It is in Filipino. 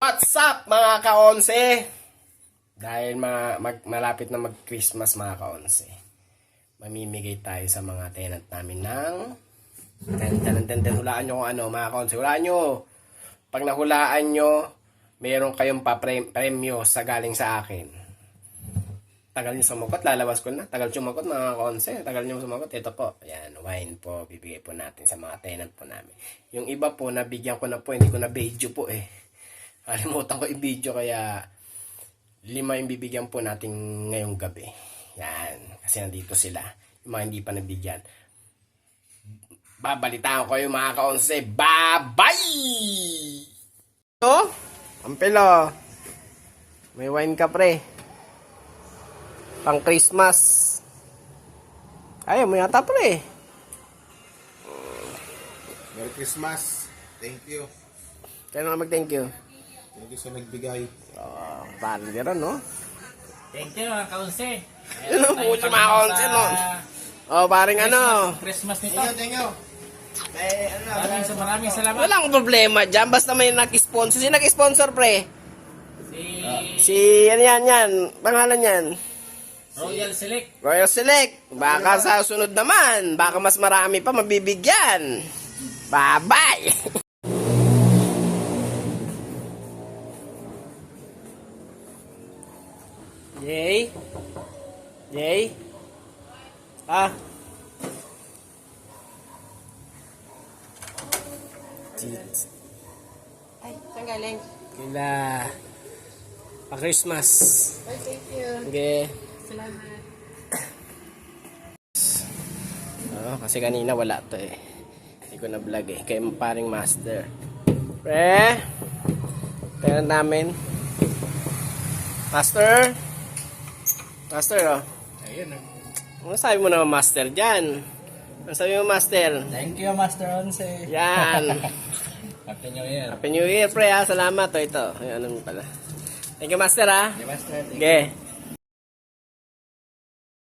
What's up mga ka-11? Dahil malapit na mag-Christmas mga ka-11, mamimigay tayo sa mga tenant namin ng hulaan nyo kung ano mga ka-11. Hulaan nyo. Pag nahulaan nyo, meron kayong pa-premyo sa galing sa akin. Tagal nyo sumagot, lalabas ko na. Tagal sumagot mga ka-11. Tagal nyo sumagot, ito po. Ayan, wine po, bibigay po natin sa mga tenant po namin. Yung iba po, nabigyan ko na po, hindi ko na video po eh. Kalimutan ko i-video kaya 5 yung bibigyan po natin ngayong gabi. Yan. Kasi nandito sila. Yung mga hindi pa nabigyan. Babalitaan ko yung mga ka-11. Bye-bye! Ito? Ampelo. May wine ka pre. Pang Christmas. Ayaw mo yata pre. Merry Christmas. Thank you. Kaya nga mag-thank you. Thank you sa nagbigay. Paano gano'n, no? Thank you mga kaunse. Yun ang puso mga kaunse, no? Paring ano. Christmas nito. Thank you. Maraming salamat. Walang problema dyan. Basta may nag-sponsor. Sino nag-sponsor, pre? Ano yan. Pangalan yan. Royal Select. Royal Select. Baka sa sunod naman. Baka mas marami pa mabibigyan. Bye-bye! Yay? Yay? Ay, saan galing? Kila pa-Christmas. Ay, thank you. Okay. Salamat. Kasi kanina wala to eh. Hindi ko na-vlog eh. Kaya paring master. Pre! Tingnan namin. Master! Master, oh. Ayun. Ano sabi mo naman, master, dyan? Ano sabi mo, master? Thank you, Master Onse. Yan. Happy New Year. Happy New Year, pre, ha. Salamat. Ito. Ayan, ano pala. Thank you, master, ha. Master. Okay.